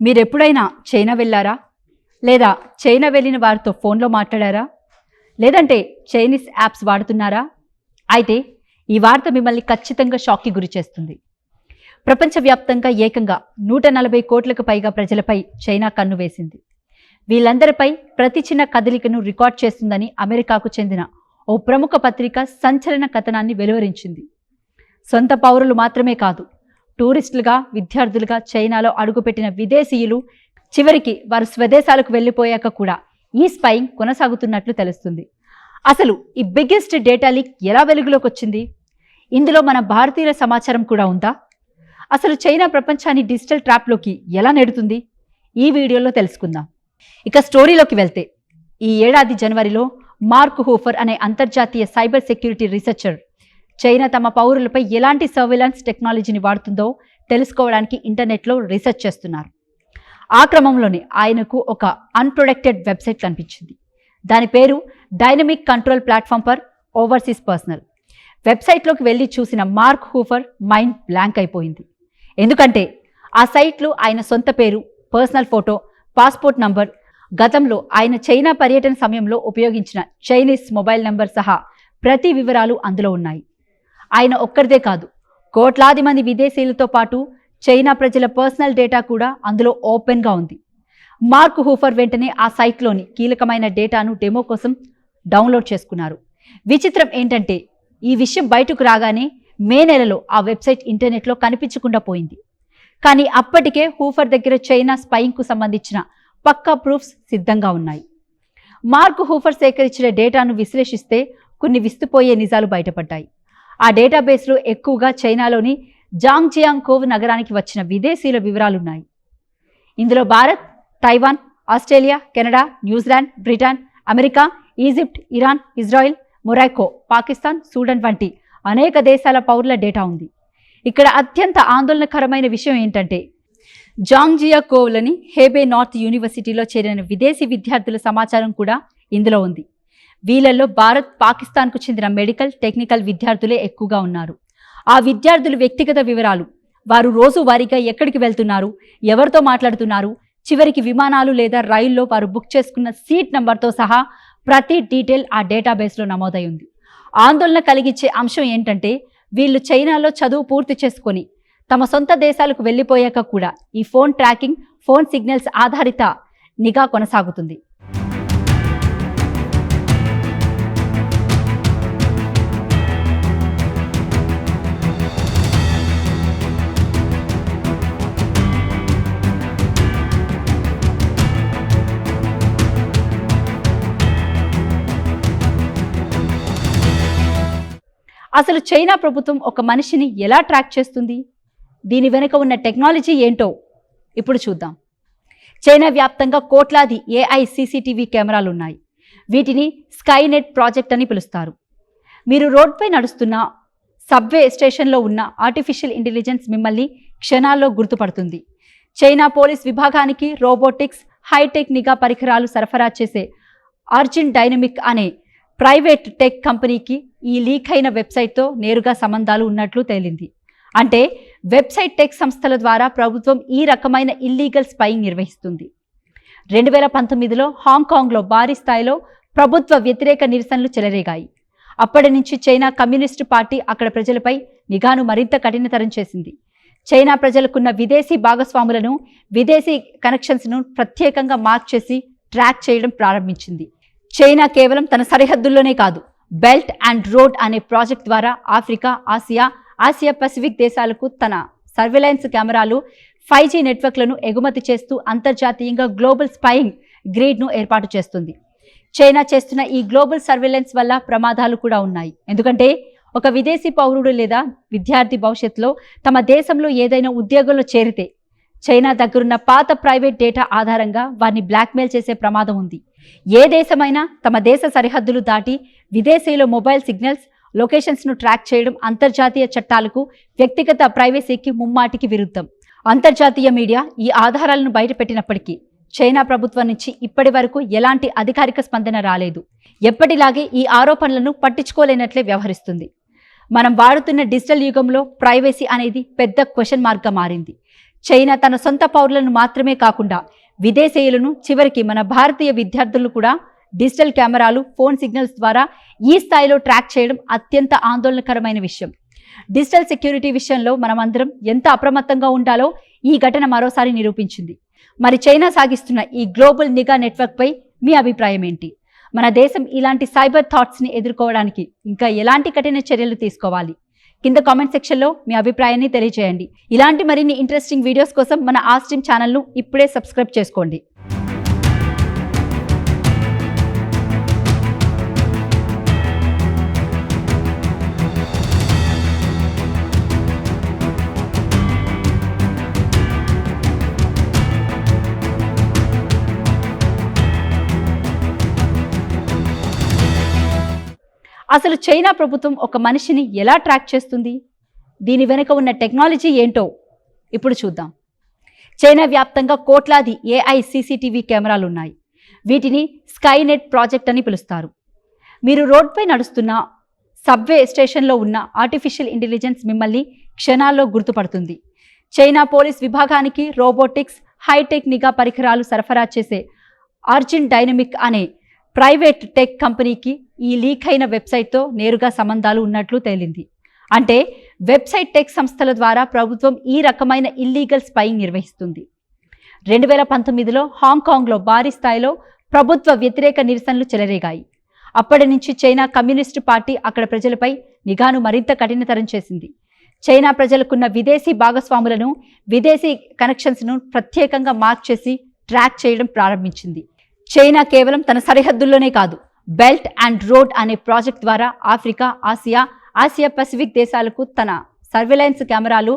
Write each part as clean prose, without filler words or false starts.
మీరెప్పుడైనా చైనా వెళ్ళారా? లేదా చైనా వెళ్ళిన వారితో ఫోన్లో మాట్లాడారా? లేదంటే చైనీస్ యాప్స్ వాడుతున్నారా? అయితే ఈ వార్త మిమ్మల్ని ఖచ్చితంగా షాక్కి గురి చేస్తుంది. ప్రపంచవ్యాప్తంగా ఏకంగా 140 కోట్లకు పైగా ప్రజలపై చైనా కన్ను వేసింది. వీళ్ళందరిపై ప్రతి చిన్న కదలికను రికార్డ్ చేస్తుందని అమెరికాకు చెందిన ఓ ప్రముఖ పత్రిక సంచలన కథనాన్ని వెలువరించింది. సొంత పౌరులు మాత్రమే కాదు, టూరిస్టులుగా, విద్యార్థులుగా చైనాలో అడుగుపెట్టిన విదేశీయులు చివరికి వారు స్వదేశాలకు వెళ్ళిపోయాక కూడా ఈ స్పైయింగ్ కొనసాగుతున్నట్లు తెలుస్తుంది. అసలు ఈ బిగ్గెస్ట్ డేటా లీక్ ఎలా వెలుగులోకి వచ్చింది? ఇందులో మన భారతీయుల సమాచారం కూడా ఉందా? అసలు చైనా ప్రపంచాన్ని డిజిటల్ ట్రాప్లోకి ఎలా నెడుతుంది? ఈ వీడియోలో తెలుసుకుందాం. ఇక స్టోరీలోకి వెళ్తే, ఈ ఏడాది జనవరిలో మార్క్ హూఫర్ అనే అంతర్జాతీయ సైబర్ సెక్యూరిటీ రీసెర్చర్ చైనా తమ పౌరులపై ఎలాంటి సర్వేలెన్స్ టెక్నాలజీని వాడుతుందో తెలుసుకోవడానికి ఇంటర్నెట్లో రీసెర్చ్ చేస్తున్నారు. ఆ క్రమంలోనే ఆయనకు ఒక అన్ప్రొటెక్టెడ్ వెబ్సైట్ కనిపించింది. దాని పేరు dynamic control platform for overseas personal. వెబ్సైట్లోకి వెళ్ళి చూసిన మార్క్ హూఫర్ మైండ్ బ్లాంక్ అయిపోయింది. ఎందుకంటే ఆ సైట్లో ఆయన సొంత పేరు, పర్సనల్ ఫోటో, పాస్పోర్ట్ నంబర్, గతంలో ఆయన చైనా పర్యటన సమయంలో ఉపయోగించిన చైనీస్ మొబైల్ నంబర్ సహా ప్రతి వివరాలు అందులో ఉన్నాయి. ఆయన ఒక్కరిదే కాదు, కోట్లాది మంది విదేశీయులతో పాటు చైనా ప్రజల పర్సనల్ డేటా కూడా అందులో ఓపెన్గా ఉంది. మార్క్ హూఫర్ వెంటనే ఆ సైట్లోని కీలకమైన డేటాను డెమో కోసం డౌన్లోడ్ చేసుకున్నారు. విచిత్రం ఏంటంటే, ఈ విషయం బయటకు రాగానే మే నెలలో ఆ వెబ్సైట్ ఇంటర్నెట్లో కనిపించకుండా పోయింది. కానీ అప్పటికే హూఫర్ దగ్గర చైనా స్పైయింగ్కు సంబంధించిన పక్కా ప్రూఫ్స్ సిద్ధంగా ఉన్నాయి. మార్క్ హూఫర్ సేకరించిన డేటాను విశ్లేషిస్తే కొన్ని విస్తుపోయే నిజాలు బయటపడ్డాయి. ఆ డేటాబేస్లో ఎక్కువగా చైనాలోని జాంగ్జియాంగ్కోవ్ నగరానికి వచ్చిన విదేశీయుల వివరాలున్నాయి. ఇందులో Bharat, Taiwan, Australia, Canada, New Zealand, Britain, America, Egypt, Iran, Israel, Morocco, Pakistan, Sudan వంటి అనేక దేశాల పౌరుల డేటా ఉంది. ఇక్కడ అత్యంత ఆందోళనకరమైన విషయం ఏంటంటే, జాంగ్జియాంగ్కోవ్లోని హేబే నార్త్ యూనివర్సిటీలో చేరిన విదేశీ విద్యార్థుల సమాచారం కూడా ఇందులో ఉంది. వీళ్ళల్లో భారత్, పాకిస్తాన్కు చెందిన మెడికల్, టెక్నికల్ విద్యార్థులే ఎక్కువగా ఉన్నారు. ఆ విద్యార్థుల వ్యక్తిగత వివరాలు, వారు రోజువారీగా ఎక్కడికి వెళ్తున్నారు, ఎవరితో మాట్లాడుతున్నారు, చివరికి విమానాలు లేదా రైల్లో వారు బుక్ చేసుకున్న సీట్ నంబర్తో సహా ప్రతి డీటెయిల్ ఆ డేటాబేస్లో నమోదై ఉంది. ఆందోళన కలిగించే అంశం ఏంటంటే, వీళ్ళు చైనాలో చదువు పూర్తి చేసుకొని తమ సొంత దేశాలకు వెళ్ళిపోయాక కూడా ఈ ఫోన్ ట్రాకింగ్, ఫోన్ సిగ్నల్స్ ఆధారిత నిఘా కొనసాగుతుంది. అసలు చైనా ప్రభుత్వం ఒక మనిషిని ఎలా ట్రాక్ చేస్తుంది? దీని వెనుక ఉన్న టెక్నాలజీ ఏంటో ఇప్పుడు చూద్దాం. చైనా వ్యాప్తంగా కోట్లాది AI CCTV కెమెరాలు ఉన్నాయి. వీటిని స్కైనెట్ ప్రాజెక్ట్ అని పిలుస్తారు. మీరు రోడ్పై నడుస్తున్న, సబ్వే స్టేషన్లో ఉన్న ఆర్టిఫిషియల్ ఇంటెలిజెన్స్ మిమ్మల్ని క్షణాల్లో గుర్తుపడుతుంది. చైనా పోలీస్ విభాగానికి రోబోటిక్స్, హైటెక్ నిఘా పరికరాలు సరఫరా చేసే ఆర్జిన్ డైనమిక్ అనే ప్రైవేట్ టెక్ కంపెనీకి ఈ లీక్ అయిన వెబ్సైట్తో నేరుగా సంబంధాలు ఉన్నట్లు తేలింది. అంటే వెబ్సైట్ టెక్ సంస్థల ద్వారా ప్రభుత్వం ఈ రకమైన ఇల్లీగల్ స్పైయింగ్ నిర్వహిస్తుంది. 2019లో హాంకాంగ్లో భారీ స్థాయిలో ప్రభుత్వ వ్యతిరేక నిరసనలు చెలరేగాయి. అప్పటి నుంచి చైనా కమ్యూనిస్టు పార్టీ అక్కడ ప్రజలపై నిఘాను మరింత కఠినతరం చేసింది. చైనా ప్రజలకున్న విదేశీ భాగస్వాములను, విదేశీ కనెక్షన్స్ను ప్రత్యేకంగా మార్క్ చేసి ట్రాక్ చేయడం ప్రారంభించింది. చైనా కేవలం తన సరిహద్దుల్లోనే కాదు, బెల్ట్ అండ్ రోడ్ అనే ప్రాజెక్ట్ ద్వారా ఆఫ్రికా, ఆసియా పసిఫిక్ దేశాలకు తన సర్వేలెన్స్ కెమెరాలు, 5G నెట్వర్క్లను ఎగుమతి చేస్తూ అంతర్జాతీయంగా గ్లోబల్ స్పైయింగ్ గ్రిడ్ను ఏర్పాటు చేస్తుంది. చైనా చేస్తున్న ఈ గ్లోబల్ సర్వేలెన్స్ వల్ల ప్రమాదాలు కూడా ఉన్నాయి. ఎందుకంటే ఒక విదేశీ పౌరుడు లేదా విద్యార్థి భవిష్యత్తులో తమ దేశంలో ఏదైనా ఉద్యోగంలో చేరితే చైనా దగ్గరున్న పాత ప్రైవేట్ డేటా ఆధారంగా వారిని బ్లాక్మెయిల్ చేసే ప్రమాదం ఉంది. ఏ దేశమైనా తమ దేశ సరిహద్దులు దాటి విదేశీయుల మొబైల్ సిగ్నల్స్, లొకేషన్స్ను ట్రాక్ చేయడం అంతర్జాతీయ చట్టాలకు, వ్యక్తిగత ప్రైవసీకి ముమ్మాటికి విరుద్ధం. అంతర్జాతీయ మీడియా ఈ ఆధారాలను బయటపెట్టినప్పటికీ చైనా ప్రభుత్వం నుంచి ఇప్పటి వరకు ఎలాంటి అధికారిక స్పందన రాలేదు. ఎప్పటిలాగే ఈ ఆరోపణలను పట్టించుకోలేనట్లే వ్యవహరిస్తుంది. మనం వాడుతున్న డిజిటల్ యుగంలో ప్రైవసీ అనేది పెద్ద క్వశ్చన్ మార్క్గా మారింది. చైనా తన సొంత పౌరులను మాత్రమే కాకుండా విదేశీయులను, చివరికి మన భారతీయ విద్యార్థులను కూడా డిజిటల్ కెమెరాలు, ఫోన్ సిగ్నల్స్ ద్వారా ఈ స్థాయిలో ట్రాక్ చేయడం అత్యంత ఆందోళనకరమైన విషయం. డిజిటల్ సెక్యూరిటీ విషయంలో మనమందరం ఎంత అప్రమత్తంగా ఉండాలో ఈ ఘటన మరోసారి నిరూపించింది. మరి చైనా సాగిస్తున్న ఈ గ్లోబల్ నిఘా నెట్వర్క్పై మీ అభిప్రాయం ఏంటి? మన దేశం ఇలాంటి సైబర్ థాట్స్ని ఎదుర్కోవడానికి ఇంకా ఎలాంటి కఠిన చర్యలు తీసుకోవాలి? కింద కామెంట్ సెక్షన్లో మీ అభిప్రాయాన్ని తెలియజేయండి. ఇలాంటి మరిన్ని ఇంట్రెస్టింగ్ వీడియోస్ కోసం మన ఆస్ట్రీమ్ ఛానల్ను ఇప్పుడే సబ్స్క్రైబ్ చేసుకోండి. అసలు చైనా ప్రభుత్వం ఒక మనిషిని ఎలా ట్రాక్ చేస్తుంది? దీని వెనుక ఉన్న టెక్నాలజీ ఏంటో ఇప్పుడు చూద్దాం. చైనా వ్యాప్తంగా కోట్లాది AI CCTV కెమెరాలు ఉన్నాయి. వీటిని స్కైనెట్ ప్రాజెక్ట్ అని పిలుస్తారు. మీరు రోడ్పై నడుస్తున్న, సబ్వే స్టేషన్లో ఉన్న ఆర్టిఫిషియల్ ఇంటెలిజెన్స్ మిమ్మల్ని క్షణాల్లో గుర్తుపడుతుంది. చైనా పోలీస్ విభాగానికి రోబోటిక్స్, హైటెక్ నిఘా పరికరాలు సరఫరా చేసే ఆర్జిన్ డైనమిక్ అనే ప్రైవేట్ టెక్ కంపెనీకి ఈ లీక్ అయిన వెబ్సైట్తో నేరుగా సంబంధాలు ఉన్నట్లు తేలింది. అంటే వెబ్సైట్ టెక్ సంస్థల ద్వారా ప్రభుత్వం ఈ రకమైన ఇల్లీగల్ స్పైయింగ్ నిర్వహిస్తుంది. 2019లో హాంకాంగ్లో భారీ స్థాయిలో ప్రభుత్వ వ్యతిరేక నిరసనలు చెలరేగాయి. అప్పటి నుంచి చైనా కమ్యూనిస్టు పార్టీ అక్కడ ప్రజలపై నిఘాను మరింత కఠినతరం చేసింది. చైనా ప్రజలకున్న విదేశీ భాగస్వాములను, విదేశీ కనెక్షన్స్ను ప్రత్యేకంగా మార్క్ చేసి ట్రాక్ చేయడం ప్రారంభించింది. చైనా కేవలం తన సరిహద్దుల్లోనే కాదు, బెల్ట్ అండ్ రోడ్ అనే ప్రాజెక్ట్ ద్వారా ఆఫ్రికా, ఆసియా పసిఫిక్ దేశాలకు తన సర్వేలెన్స్ కెమెరాలు,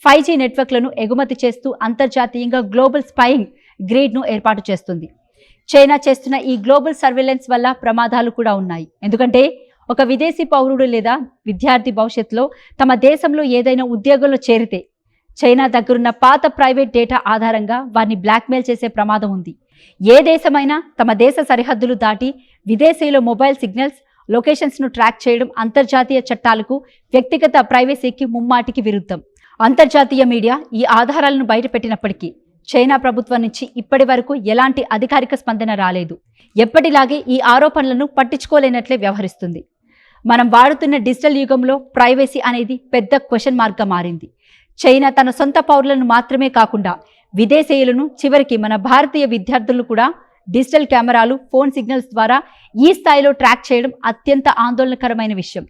5G నెట్వర్క్లను ఎగుమతి చేస్తూ అంతర్జాతీయంగా గ్లోబల్ స్పైయింగ్ గ్రిడ్ను ఏర్పాటు చేస్తుంది. చైనా చేస్తున్న ఈ గ్లోబల్ సర్వేలెన్స్ వల్ల ప్రమాదాలు కూడా ఉన్నాయి. ఎందుకంటే ఒక విదేశీ పౌరుడు లేదా విద్యార్థి భవిష్యత్తులో తమ దేశంలో ఏదైనా ఉద్యోగంలో చేరితే చైనా దగ్గరున్న పాత ప్రైవేట్ డేటా ఆధారంగా వారిని బ్లాక్మెయిల్ చేసే ప్రమాదం ఉంది. ఏ దేశమైనా తమ దేశ సరిహద్దులు దాటి విదేశీయుల మొబైల్ సిగ్నల్స్, లొకేషన్స్ను ట్రాక్ చేయడం అంతర్జాతీయ చట్టాలకు, వ్యక్తిగత ప్రైవసీకి ముమ్మాటికి విరుద్ధం. అంతర్జాతీయ మీడియా ఈ ఆధారాలను బయటపెట్టినప్పటికీ చైనా ప్రభుత్వం నుంచి ఇప్పటి వరకు ఎలాంటి అధికారిక స్పందన రాలేదు. ఎప్పటిలాగే ఈ ఆరోపణలను పట్టించుకోలేనట్లే వ్యవహరిస్తుంది. మనం వాడుతున్న డిజిటల్ యుగంలో ప్రైవసీ అనేది పెద్ద క్వశ్చన్ మార్క్గా మారింది. చైనా తన సొంత పౌరులను మాత్రమే కాకుండా విదేశీయులను, చివరికి మన భారతీయ విద్యార్థులను కూడా డిజిటల్ కెమెరాలు, ఫోన్ సిగ్నల్స్ ద్వారా ఈ స్థాయిలో ట్రాక్ చేయడం అత్యంత ఆందోళనకరమైన విషయం.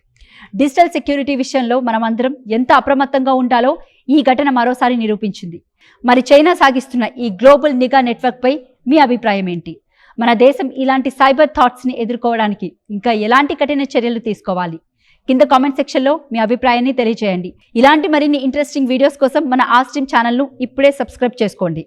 డిజిటల్ సెక్యూరిటీ విషయంలో మనమందరం ఎంత అప్రమత్తంగా ఉండాలో ఈ ఘటన మరోసారి నిరూపించింది. మరి చైనా సాగిస్తున్న ఈ గ్లోబల్ నిఘా నెట్వర్క్పై మీ అభిప్రాయం ఏంటి? మన దేశం ఇలాంటి సైబర్ థాట్స్ని ఎదుర్కోవడానికి ఇంకా ఎలాంటి కఠిన చర్యలు తీసుకోవాలి? కింద కామెంట్ సెక్షన్లో మీ అభిప్రాయాన్ని తెలియజేయండి. ఇలాంటి మరిన్ని ఇంట్రెస్టింగ్ వీడియోస్ కోసం మన ఆస్ట్రీమ్ ఛానల్ను ఇప్పుడే సబ్స్క్రైబ్ చేసుకోండి.